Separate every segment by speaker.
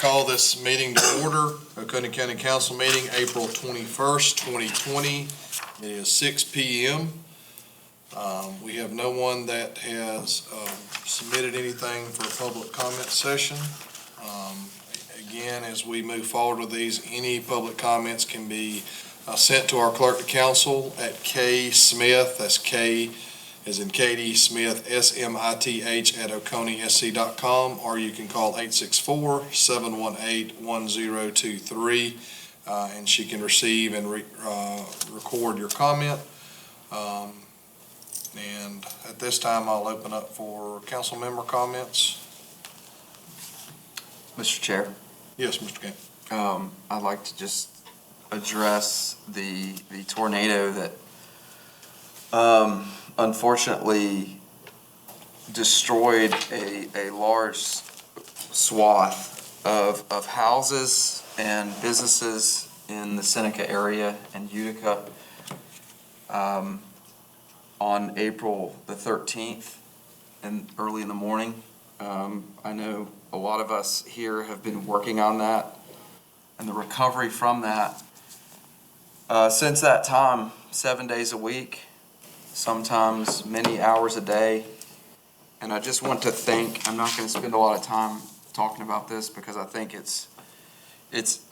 Speaker 1: call this meeting to order. Oconee County Council meeting, April 21st, 2020. It is 6 p.m. We have no one that has submitted anything for a public comment session. Again, as we move forward with these, any public comments can be sent to our clerk to council at K Smith, that's K as in Katie Smith, SMITH at OconeeSC.com, or you can call 864-718-1023, and she can receive and record your comment. And at this time, I'll open up for council member comments.
Speaker 2: Mr. Chair.
Speaker 1: Yes, Mr. King.
Speaker 2: I'd like to just address the tornado that unfortunately destroyed a large swath of houses and businesses in the Seneca area and Utica on April the 13th and early in the morning. I know a lot of us here have been working on that and the recovery from that since that time, 7 days a week, sometimes many hours a day. And I just want to thank, I'm not going to spend a lot of time talking about this because I think it's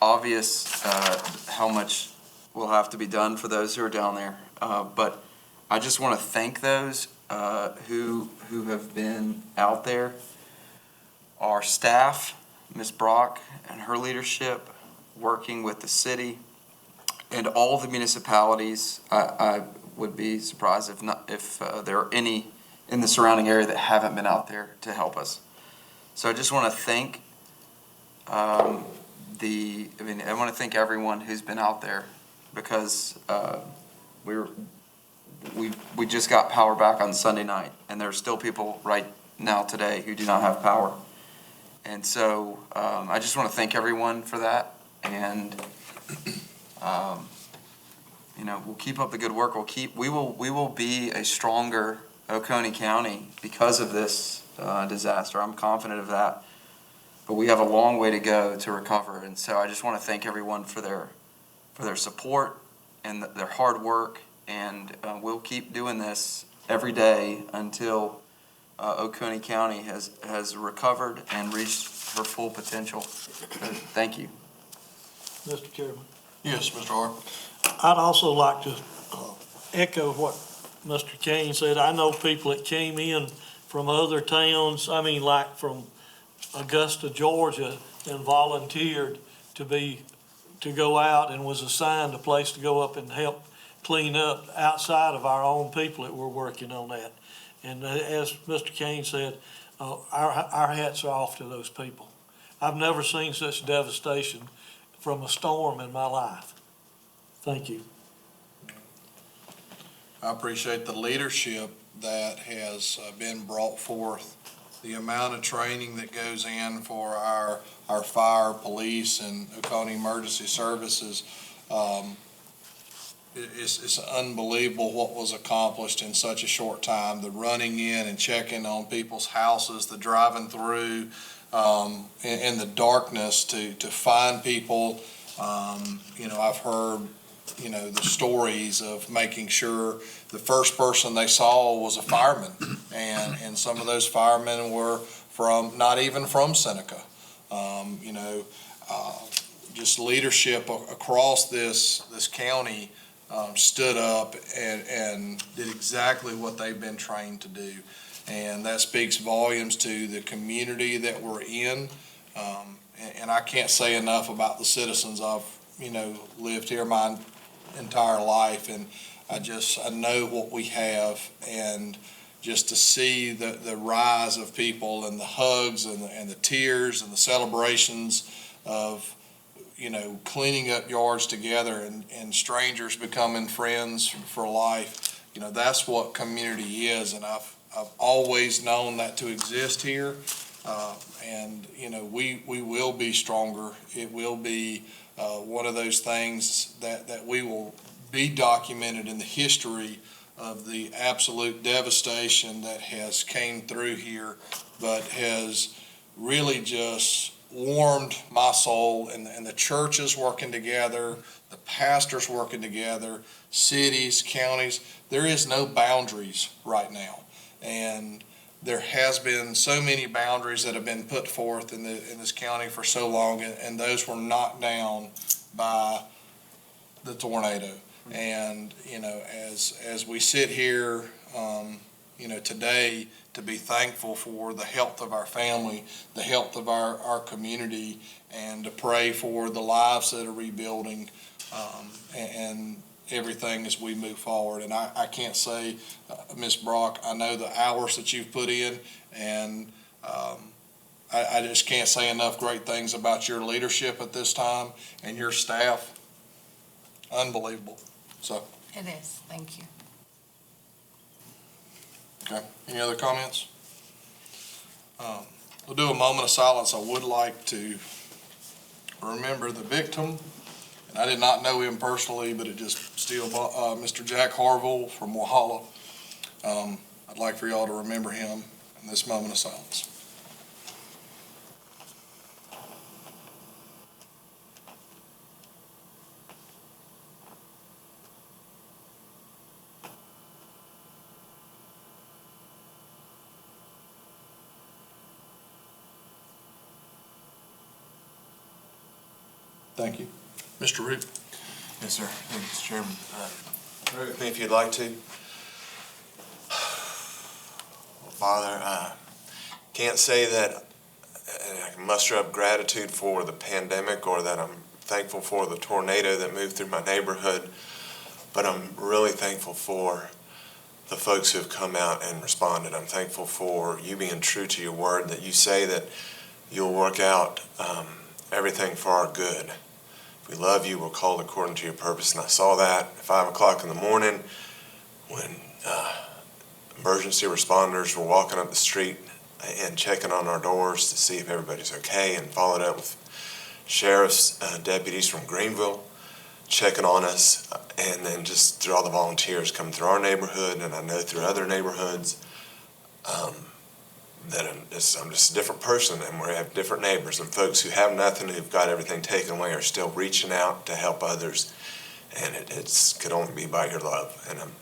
Speaker 2: obvious how much will have to be done for those who are down there. But I just want to thank those who have been out there. Our staff, Ms. Brock and her leadership, working with the city and all the municipalities. I would be surprised if there are any in the surrounding area that haven't been out there to help us. So I just want to thank I want to thank everyone who's been out there because we just got power back on Sunday night, and there are still people right now today who do not have power. And so I just want to thank everyone for that, and we'll keep up the good work. We will be a stronger Oconee County because of this disaster. I'm confident of that. But we have a long way to go to recover, and so I just want to thank everyone for their support and their hard work, and we'll keep doing this every day until Oconee County has recovered and reached her full potential. So, thank you.
Speaker 3: Mr. Chairman.
Speaker 1: Yes, Mr. Hart.
Speaker 3: I'd also like to echo what Mr. Kane said. I know people that came in from other towns, like from Augusta, Georgia, and volunteered to go out and was assigned a place to go up and help clean up outside of our own people that were working on that. And as Mr. Kane said, our hats are off to those people. I've never seen such devastation from a storm in my life. Thank you.
Speaker 1: I appreciate the leadership that has been brought forth, the amount of training that goes in for our fire, police, and Oconee Emergency Services. It's unbelievable what was accomplished in such a short time. The running in and checking on people's houses, the driving through in the darkness to find people. I've heard the stories of making sure the first person they saw was a fireman, and some of those firemen were not even from Seneca. Just leadership across this county stood up and did exactly what they've been trained to do, and that speaks volumes to the community that we're in. And I can't say enough about the citizens. I've lived here my entire life, and I know what we have, and just to see the rise of people and the hugs and the tears and the celebrations of cleaning up yards together and strangers becoming friends for life. That's what community is, and I've always known that to exist here. And we will be stronger. It will be one of those things that we will be documented in the history of the absolute devastation that has came through here, but has really just warmed my soul, and the churches working together, the pastors working together, cities, counties. There is no boundaries right now. And there has been so many boundaries that have been put forth in this county for so long, and those were knocked down by the tornado. And, as we sit here, today, to be thankful for the health of our family, the health of our community, and to pray for the lives that are rebuilding, and everything as we move forward. And I can't say, Ms. Brock, I know the hours that you've put in, and I just can't say enough great things about your leadership at this time and your staff. Unbelievable. So,
Speaker 4: It is, thank you.
Speaker 1: okay, any other comments? We'll do a moment of silence. I would like to remember the victim. And I did not know him personally, but it just still, Mr. Jack Harville from Walhalla. I'd like for y'all to remember him in this moment of silence. Thank you. Mr. Root.
Speaker 5: Yes, sir. Thank you, Mr. Chairman. Pray with me if you'd like to. Father, I can't say that I can muster up gratitude for the pandemic or that I'm thankful for the tornado that moved through my neighborhood, but I'm really thankful for the folks who have come out and responded. I'm thankful for you being true to your word, that you say that you'll work out everything for our good. If we love you, we're called according to your purpose. And I saw that at 5 o'clock in the morning when emergency responders were walking up the street and checking on our doors to see if everybody's okay, and followed up with sheriff's deputies from Greenville checking on us, and then just through all the volunteers coming through our neighborhood, and I know through other neighborhoods, that I'm just a different person, and we have different neighbors, and folks who have nothing, who've got everything taken away, are still reaching out to help others, and it could only be by your love, and I'm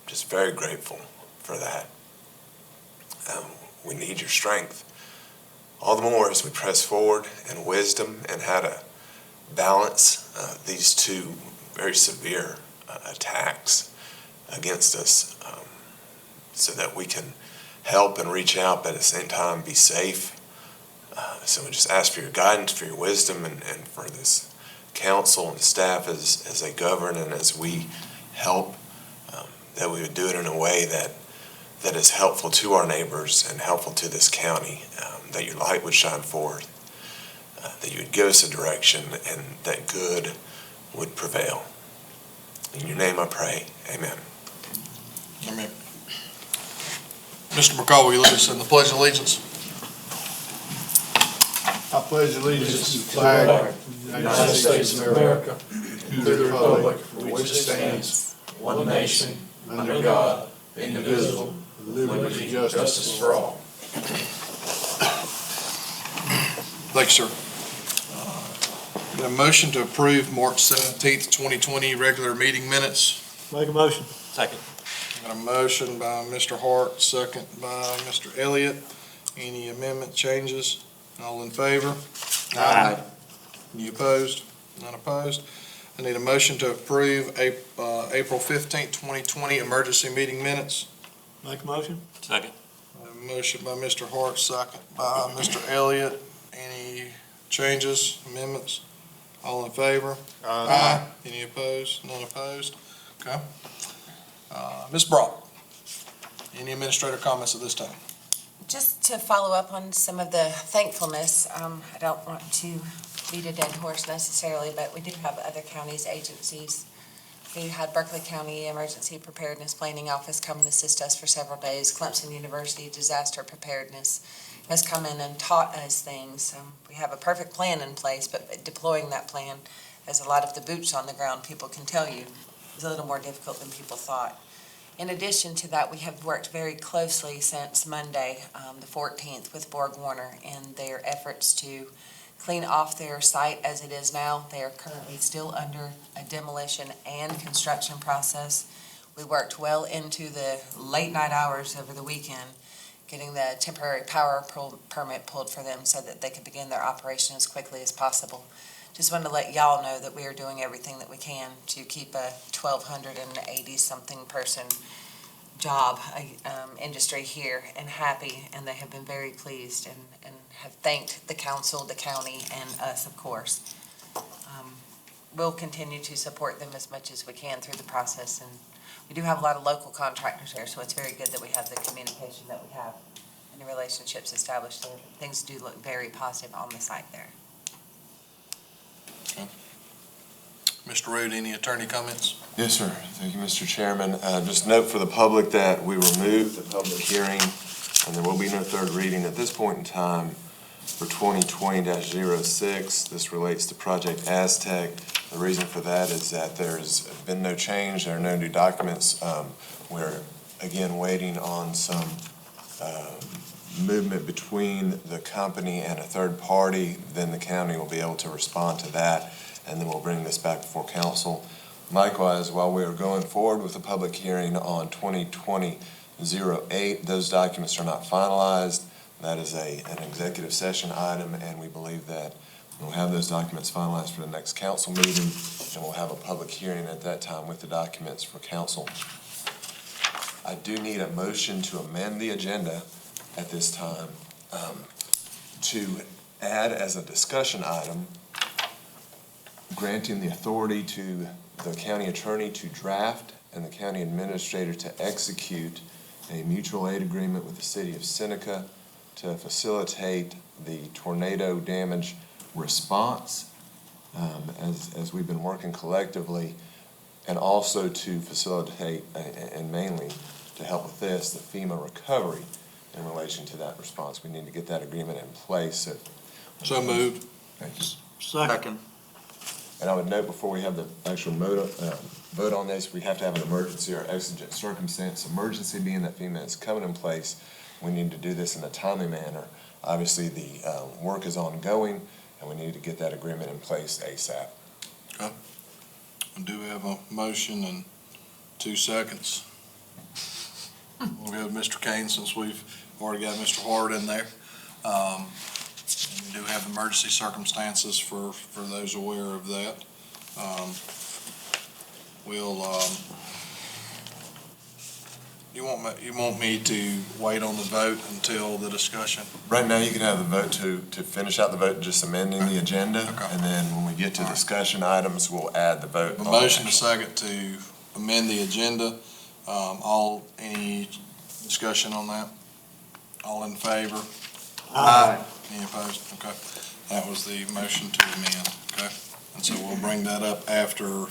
Speaker 5: just very grateful for that. We need your strength all the more as we press forward in wisdom and how to balance these two very severe attacks against us, so that we can help and reach out, but at the same time be safe. So we just ask for your guidance, for your wisdom, and for this council and staff as they govern and as we help, that we would do it in a way that is helpful to our neighbors and helpful to this county, that your light would shine forth, that you would give us a direction, and that good would prevail. In your name I pray, amen.
Speaker 1: Amen. Mr. McCall, will you lead us in the Pledge of Allegiance?
Speaker 6: I pledge allegiance to the flag of the United States of America, and to the republic for which it stands, one nation, under God, indivisible, with liberty and justice for all.
Speaker 1: Thanks, sir. Got a motion to approve March 17th, 2020 regular meeting minutes.
Speaker 3: Make a motion.
Speaker 2: Second.
Speaker 1: Got a motion by Mr. Hart, second by Mr. Elliott. Any amendment changes? All in favor?
Speaker 2: Aye.
Speaker 1: Any opposed? None opposed. I need a motion to approve April 15th, 2020 emergency meeting minutes.
Speaker 3: Make a motion.
Speaker 2: Second.
Speaker 1: A motion by Mr. Hart, second by Mr. Elliott. Any changes, amendments? All in favor? Aye. Any opposed? None opposed? Okay. Ms. Brock, any administrative comments at this time?
Speaker 4: Just to follow up on some of the thankfulness, I don't want to beat a dead horse necessarily, but we do have other counties, agencies. We had Berkeley County Emergency Preparedness Planning Office come and assist us for several days. Clemson University Disaster Preparedness has come in and taught us things. We have a perfect plan in place, but deploying that plan, as a lot of the boots on the ground people can tell you, is a little more difficult than people thought. In addition to that, we have worked very closely since Monday, the 14th, with Borg Warner in their efforts to clean off their site as it is now. They are currently still under a demolition and construction process. We worked well into the late night hours over the weekend, getting the temporary power permit pulled for them so that they could begin their operation as quickly as possible. Just wanted to let y'all know that we are doing everything that we can to keep a 1,280-something person job, industry here and happy, and they have been very pleased and have thanked the council, the county, and us, of course. We'll continue to support them as much as we can through the process, and we do have a lot of local contractors there, so it's very good that we have the communication that we have and the relationships established there. Things do look very positive on the site there.
Speaker 1: Mr. Rood, any attorney comments?
Speaker 5: Yes, sir. Thank you, Mr. Chairman. Just note for the public that we removed the public hearing, and there will be no third reading at this point in time for 2020-06. This relates to Project Aztec. The reason for that is that there's been no change. There are no new documents. We're, again, waiting on some movement between the company and a third party. Then the county will be able to respond to that, and then we'll bring this back before council. Likewise, while we are going forward with the public hearing on 2020-08, those documents are not finalized. That is an executive session item, and we believe that we'll have those documents finalized for the next council meeting, and we'll have a public hearing at that time with the documents for council. I do need a motion to amend the agenda at this time to add as a discussion item granting the authority to the county attorney to draft and the county administrator to execute a mutual aid agreement with the city of Seneca to facilitate the tornado damage response as we've been working collectively, and also to facilitate and mainly to help with this, the FEMA recovery in relation to that response. We need to get that agreement in place.
Speaker 1: So moved.
Speaker 5: Thank you.
Speaker 3: Second.
Speaker 5: And I would note before we have the actual vote on this, we have to have an emergency or exigent circumstance. Emergency being that FEMA is coming in place, we need to do this in a timely manner. Obviously, the work is ongoing, and we need to get that agreement in place ASAP.
Speaker 1: Okay. We do have a motion and 2 seconds. We'll go with Mr. Kane since we've already got Mr. Hart in there. And we do have emergency circumstances for those aware of that. You want me to wait on the vote until the discussion?
Speaker 5: Right now, you can have the vote to finish out the vote, just amending the agenda.
Speaker 1: Okay.
Speaker 5: And then when we get to discussion items, we'll add the vote.
Speaker 1: A motion, a second to amend the agenda. Any discussion on that? All in favor?
Speaker 3: Aye.
Speaker 1: Any opposed? Okay. That was the motion to amend, okay? And so we'll bring that up after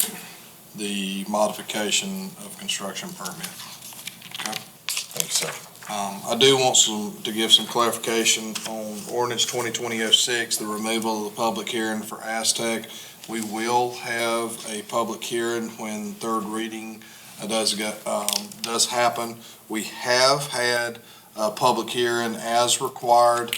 Speaker 1: the modification of construction permit. Okay?
Speaker 5: Thank you, sir.
Speaker 1: I do want to give some clarification on ordinance 2020-06, the removal of the public hearing for Aztec. We will have a public hearing when third reading does happen. We have had a public hearing as required,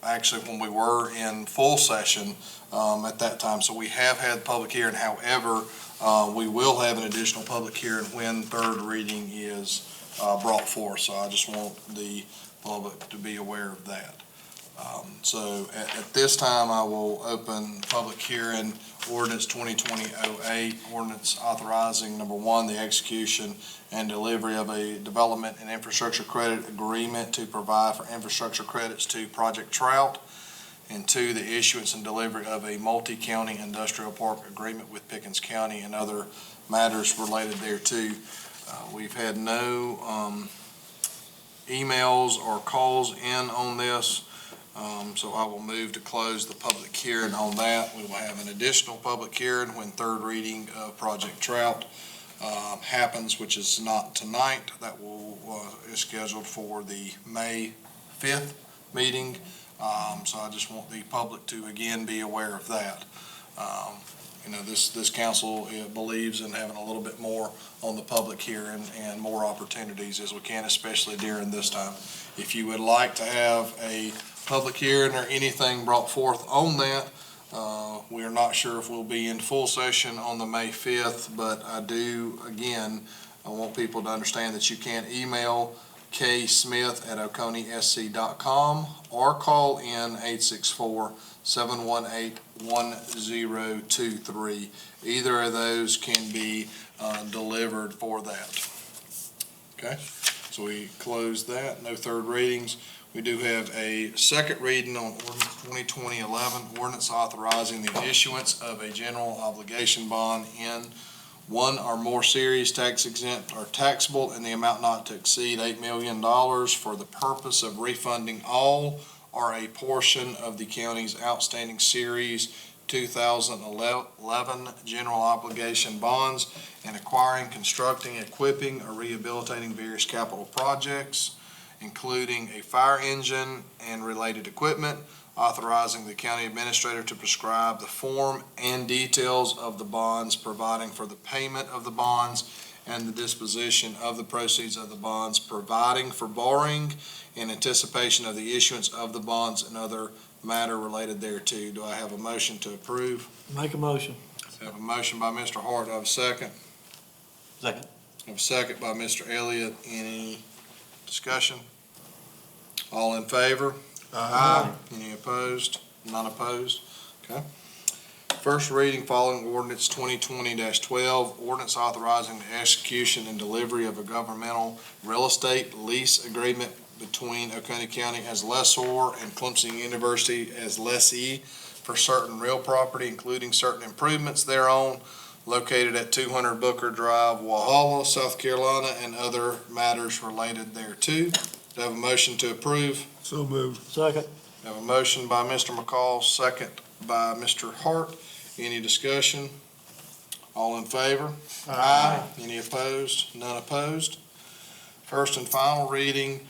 Speaker 1: actually when we were in full session at that time. So we have had public hearing. However, we will have an additional public hearing when third reading is brought forth. So I just want the public to be aware of that. So at this time, I will open public hearing ordinance 2020-08, ordinance authorizing, number one, the execution and delivery of a development and infrastructure credit agreement to provide for infrastructure credits to Project Trout, and two, the issuance and delivery of a multi-county industrial park agreement with Pickens County and other matters related thereto. We've had no emails or calls in on this. So I will move to close the public hearing on that. We will have an additional public hearing when third reading of Project Trout happens, which is not tonight. That is scheduled for the May 5th meeting. So I just want the public to again be aware of that. This council believes in having a little bit more on the public hearing and more opportunities as we can, especially during this time. If you would like to have a public hearing or anything brought forth on that. We are not sure if we'll be in full session on the May 5th, but I want people to understand that you can email ksmith@oconee.sc.com or call in 864-718-1023. Either of those can be delivered for that. Okay, so we close that. No third readings. We do have a second reading on ordinance 2020-11, ordinance authorizing the issuance of a general obligation bond in one or more series tax exempt or taxable in the amount not to exceed $8 million for the purpose of refunding all or a portion of the county's outstanding series 2011 general obligation bonds and acquiring, constructing, equipping, or rehabilitating various capital projects, including a fire engine and related equipment, authorizing the county administrator to prescribe the form and details of the bonds, providing for the payment of the bonds and the disposition of the proceeds of the bonds, providing for borrowing in anticipation of the issuance of the bonds and other matter related thereto. Do I have a motion to approve?
Speaker 3: Make a motion.
Speaker 1: I have a motion by Mr. Hart. Do I have a second?
Speaker 3: Second.
Speaker 1: I have a second by Mr. Elliott. Any discussion? All in favor? Aye. Any opposed? None opposed? Okay. First reading following ordinance 2020-12, ordinance authorizing the execution and delivery of a governmental real estate lease agreement between Oconee County as lessor and Clemson University as lessee for certain real property, including certain improvements thereon, located at 200 Booker Drive, Walhalla, South Carolina, and other matters related thereto. Do I have a motion to approve?
Speaker 6: So moved.
Speaker 3: Second.
Speaker 1: I have a motion by Mr. McCall, second by Mr. Hart. Any discussion? All in favor? Aye. Any opposed? None opposed. First and final reading,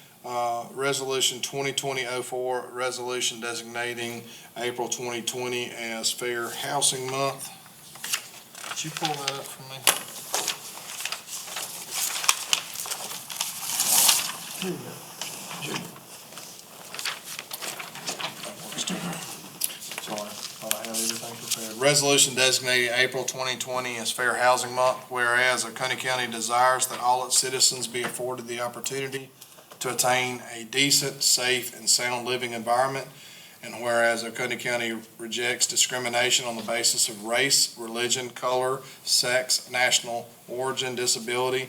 Speaker 1: Resolution 2020-04, resolution designating April 2020 as Fair Housing Month. Could you pull that up for me? Sorry, thought I had everything prepared. Resolution designating April 2020 as Fair Housing Month, whereas Oconee County desires that all its citizens be afforded the opportunity to attain a decent, safe, and sound living environment, and whereas Oconee County rejects discrimination on the basis of race, religion, color, sex, national origin, disability,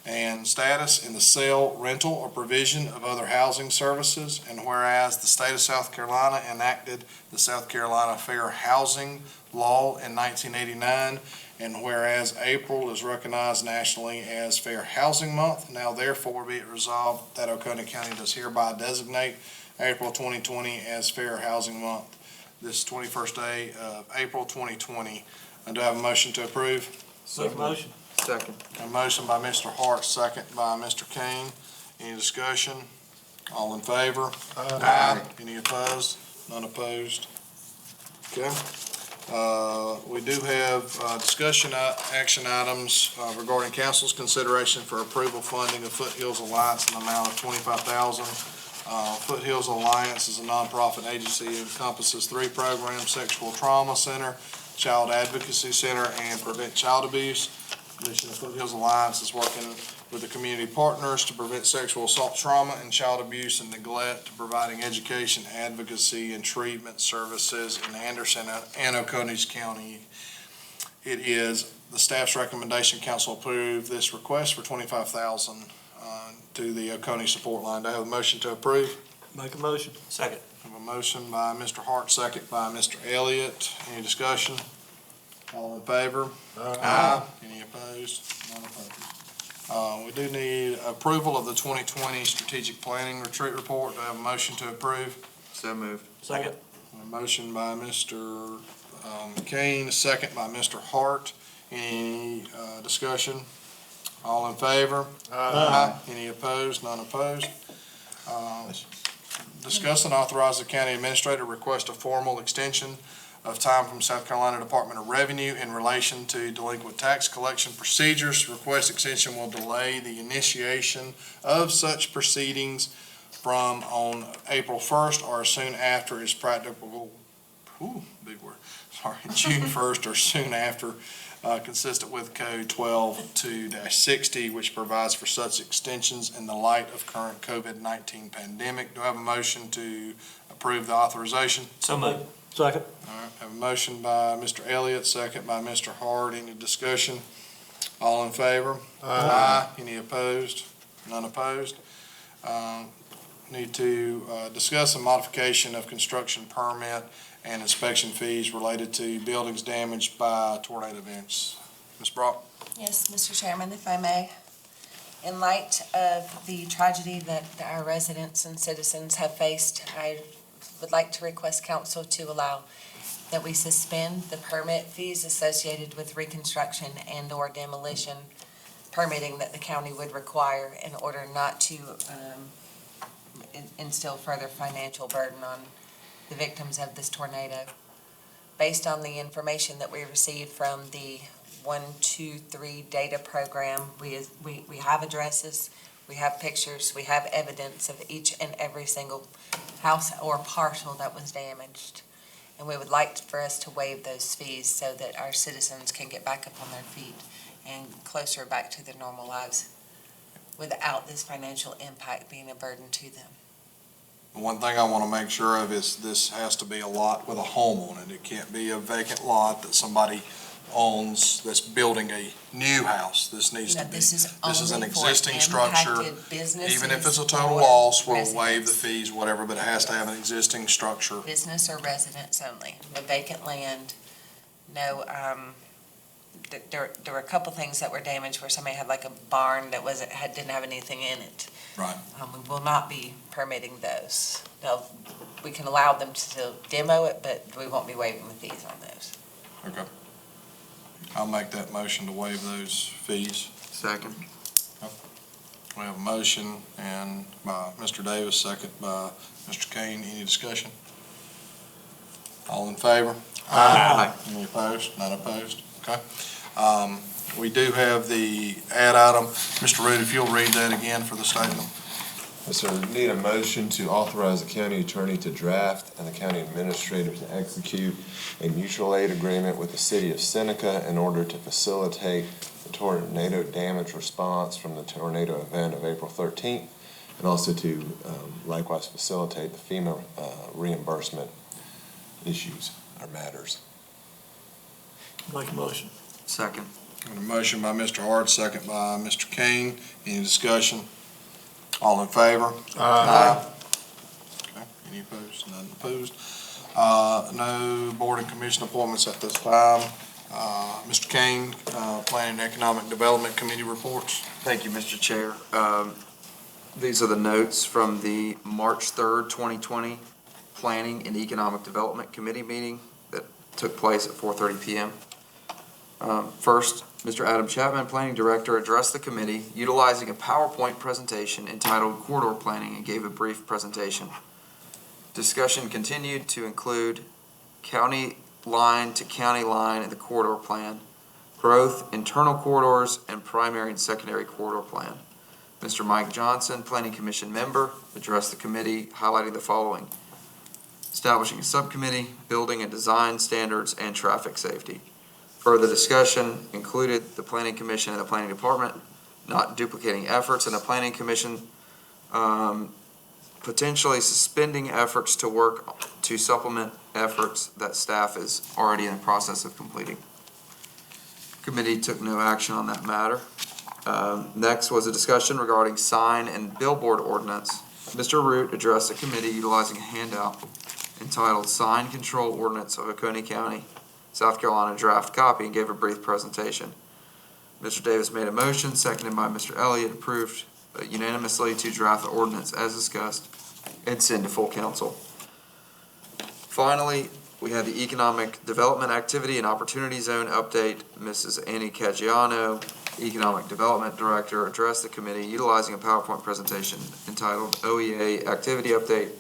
Speaker 1: and status in the sale, rental, or provision of other housing services, and whereas the state of South Carolina enacted the South Carolina Fair Housing Law in 1989, and whereas April is recognized nationally as Fair Housing Month, now therefore be it resolved that Oconee County does hereby designate April 2020 as Fair Housing Month, this 21st day of April 2020. Do I have a motion to approve?
Speaker 3: Make a motion.
Speaker 2: Second.
Speaker 1: A motion by Mr. Hart, second by Mr. Kane. Any discussion? All in favor? Aye. Any opposed? None opposed? Okay. We do have discussion action items regarding council's consideration for approval funding of Foothills Alliance in the amount of $25,000. Foothills Alliance is a nonprofit agency that encompasses 3 programs: Sexual Trauma Center, Child Advocacy Center, and Prevent Child Abuse. The mission of Foothills Alliance is working with the community partners to prevent sexual assault, trauma, and child abuse and neglect, to providing education, advocacy, and treatment services in Anderson and Oconee County. It is the staff's recommendation council approve this request for $25,000 to the Oconee support line. Do I have a motion to approve?
Speaker 3: Make a motion. Second.
Speaker 1: I have a motion by Mr. Hart, second by Mr. Elliott. Any discussion? All in favor? Aye. Any opposed? None opposed. We do need approval of the 2020 Strategic Planning Retreat Report. Do I have a motion to approve?
Speaker 2: So moved.
Speaker 3: Second.
Speaker 1: A motion by Mr. Kane, a second by Mr. Hart. Any discussion? All in favor? Aye. Any opposed? None opposed. Discuss and authorize the county administrator request a formal extension of time from South Carolina Department of Revenue in relation to delinquent tax collection procedures. Request extension will delay the initiation of such proceedings from on April 1st or soon after is practicable, big word, sorry, June 1st or soon after, consistent with Code 12-2-60, which provides for such extensions in the light of current COVID-19 pandemic. Do I have a motion to approve the authorization?
Speaker 3: So moved. Second.
Speaker 1: All right, have a motion by Mr. Elliott, second by Mr. Hard. Any discussion? All in favor? Aye. Any opposed? None opposed. Need to discuss a modification of construction permit and inspection fees related to buildings damaged by tornado events. Ms. Brock?
Speaker 4: Yes, Mr. Chairman, if I may. In light of the tragedy that our residents and citizens have faced, I would like to request council to allow that we suspend the permit fees associated with reconstruction and/or demolition permitting that the county would require in order not to instill further financial burden on the victims of this tornado. Based on the information that we received from the 123 data program, we have addresses, we have pictures, we have evidence of each and every single house or parcel that was damaged. And we would like for us to waive those fees so that our citizens can get back up on their feet and closer back to their normal lives without this financial impact being a burden to them.
Speaker 1: One thing I want to make sure of is this has to be a lot with a home on it. It can't be a vacant lot that somebody owns that's building a new house. This needs to be,
Speaker 4: This is
Speaker 1: an
Speaker 4: only for
Speaker 1: existing structure.
Speaker 4: impacted businesses.
Speaker 1: Even if it's a total
Speaker 4: or
Speaker 1: loss, we'll waive the
Speaker 4: residents.
Speaker 1: fees, whatever, but it has to have an existing structure.
Speaker 4: Business or residents only, no vacant land, no, there were a couple things that were damaged where somebody had like a barn that didn't have anything in it.
Speaker 1: Right.
Speaker 4: We will not be permitting those. Now, we can allow them to demo it, but we won't be waiving the fees on those.
Speaker 1: Okay. I'll make that motion to waive those fees.
Speaker 2: Second.
Speaker 1: We have a motion and by Mr. Davis, second by Mr. Kane. Any discussion? All in favor?
Speaker 2: Aye.
Speaker 1: Any opposed? None opposed? Okay. We do have the add item. Mr. Root, if you'll read that again for the statement.
Speaker 5: Yes, sir. We need a motion to authorize the county attorney to draft and the county administrator to execute a mutual aid agreement with the city of Seneca in order to facilitate the tornado damage response from the tornado event of April 13th, and also to likewise facilitate the FEMA reimbursement issues or matters.
Speaker 3: Make a motion.
Speaker 2: Second.
Speaker 1: Got a motion by Mr. Hart, second by Mr. Kane. Any discussion? All in favor? Aye. Okay, any opposed? None opposed. No board and commission appointments at this time. Mr. Kane, Planning and Economic Development Committee reports.
Speaker 2: Thank you, Mr. Chair. These are the notes from the March 3rd, 2020 Planning and Economic Development Committee meeting that took place at 4:30 p.m. First, Mr. Adam Chapman, Planning Director, addressed the committee utilizing a PowerPoint presentation entitled Corridor Planning and gave a brief presentation. Discussion continued to include county line to county line in the corridor plan, growth, internal corridors, and primary and secondary corridor plan. Mr. Mike Johnson, Planning Commission member, addressed the committee highlighting the following: establishing a subcommittee, building and design standards, and traffic safety. Further discussion included the Planning Commission and the Planning Department not duplicating efforts, and the Planning Commission potentially suspending efforts to work to supplement efforts that staff is already in the process of completing. Committee took no action on that matter. Next was a discussion regarding sign and billboard ordinance. Mr. Root addressed the committee utilizing a handout entitled Sign Control Ordinance of Oconee County, South Carolina draft copy, and gave a brief presentation. Mr. Davis made a motion, seconded by Mr. Elliott, approved unanimously to draft the ordinance as discussed and send to full council. Finally, we had the Economic Development Activity and Opportunity Zone update. Mrs. Annie Caggiano, Economic Development Director, addressed the committee utilizing a PowerPoint presentation entitled OEA Activity Update,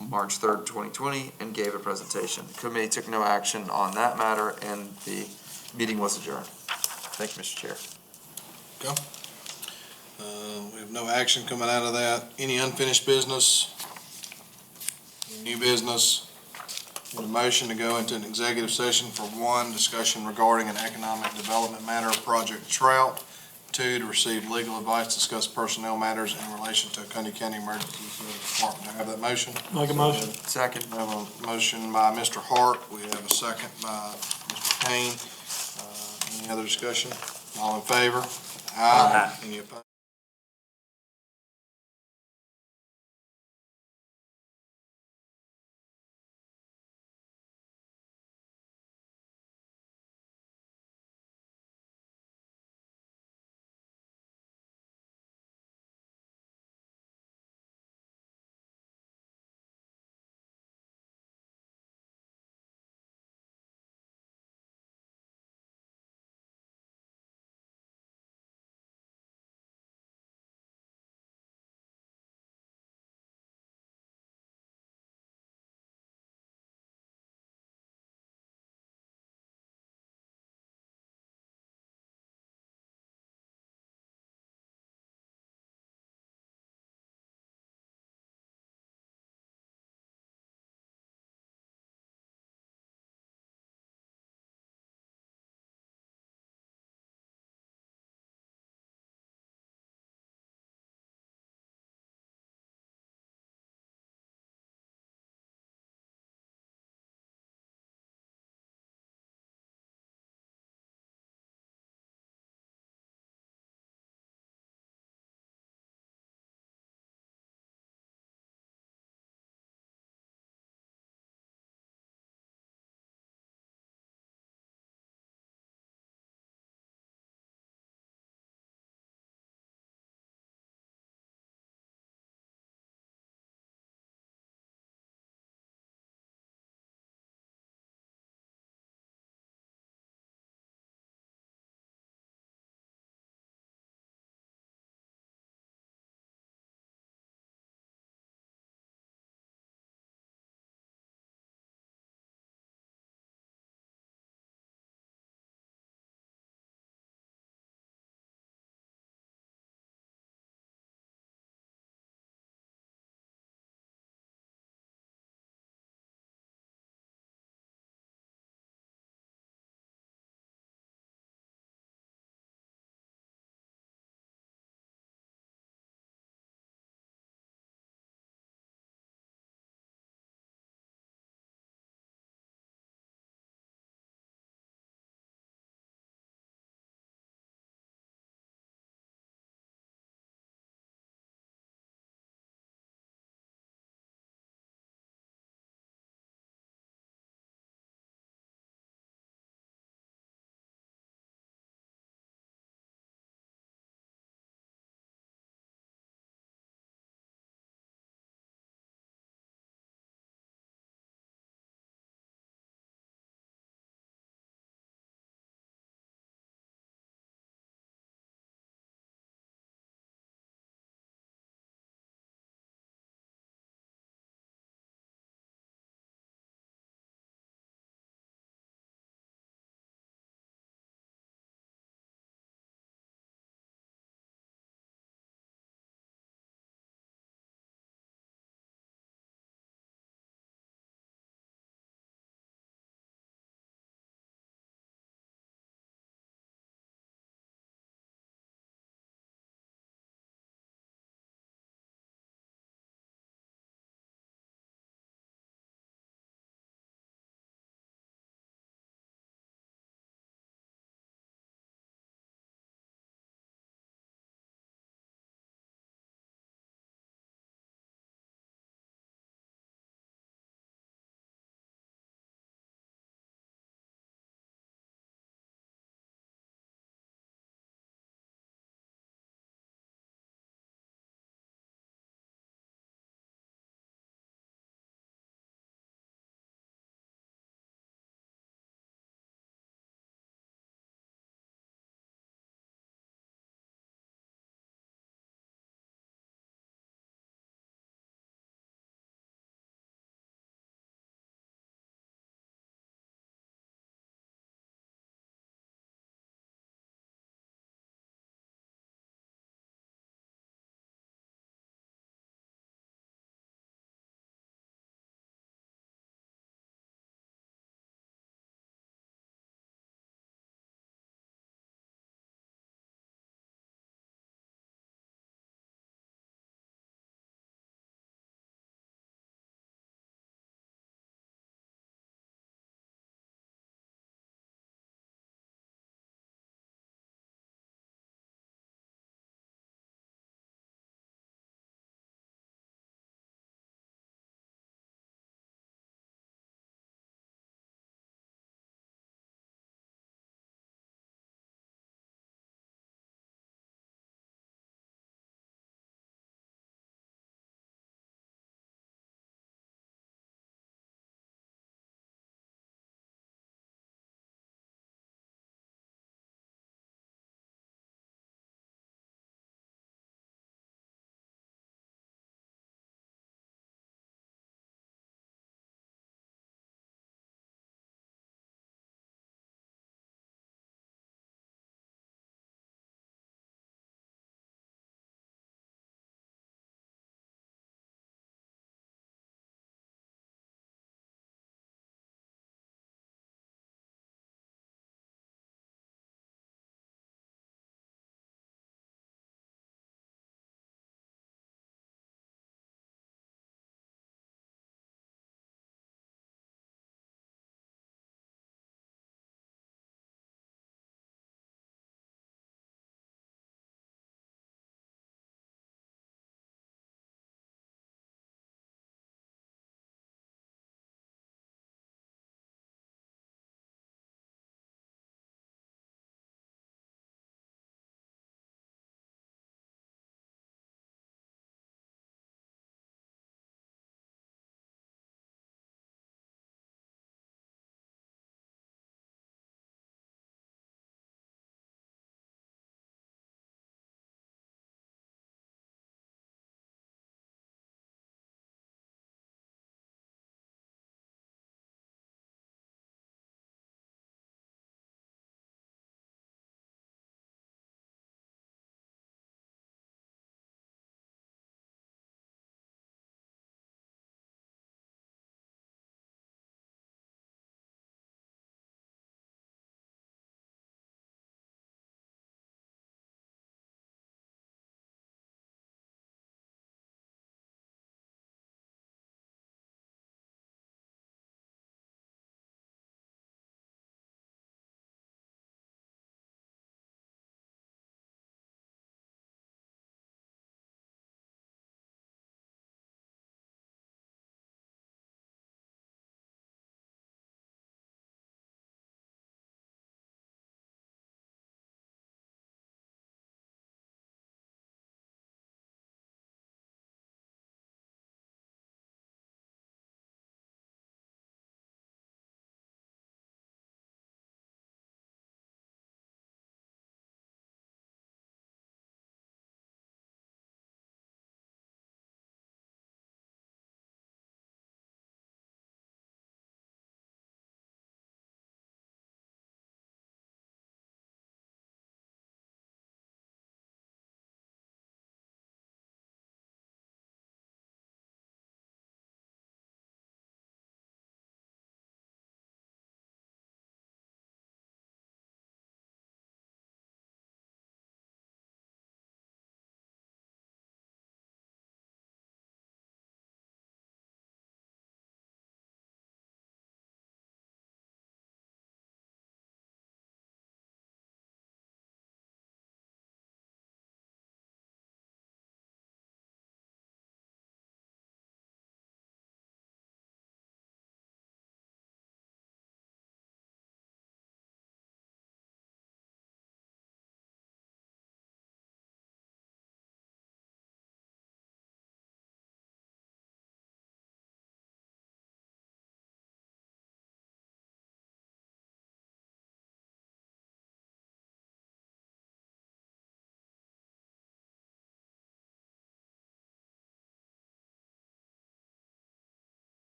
Speaker 2: March 3rd, 2020, and gave a presentation. The committee took no action on that matter, and the meeting was adjourned. Thank you, Mr. Chair.
Speaker 1: We have no action coming out of that. Any unfinished business? Any new business? Need a motion to go into an executive session for one, discussion regarding an economic development matter of Project Trout. Two, to receive legal advice, discuss personnel matters in relation to Oconee County Emergency Services Department. Do I have that motion?
Speaker 3: Make a motion.
Speaker 2: Second.
Speaker 1: We have a motion by Mr. Hart. We have a second by Mr. Kane. Any other discussion? All in favor? Aye. Any opposed?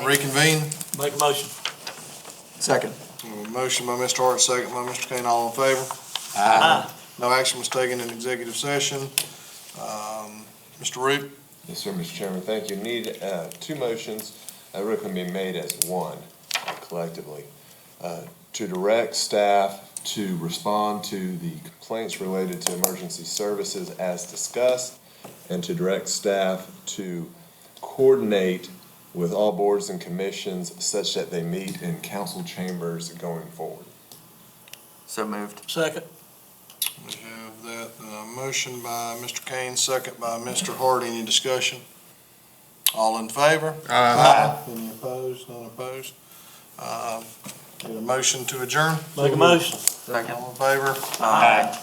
Speaker 1: Reconvene.
Speaker 3: Make a motion.
Speaker 2: Second.
Speaker 1: Motion by Mr. Hart, second by Mr. Kane, all in favor?
Speaker 3: Aye.
Speaker 1: No action was taken in executive session. Mr. Root,
Speaker 7: Yes, sir, Mr. Chairman, thank you. Need two motions that really can be made as one collectively. To direct staff to respond to the complaints related to emergency services as discussed, and to direct staff to coordinate with all boards and commissions such that they meet in council chambers going forward.
Speaker 2: So moved.
Speaker 3: Second.
Speaker 1: we have that motion by Mr. Kane, second by Mr. Hart. Any discussion? All in favor? Aye. Any opposed? None opposed? Need a motion to adjourn?
Speaker 3: Make a motion.
Speaker 2: Second.
Speaker 1: All in favor?
Speaker 2: Aye.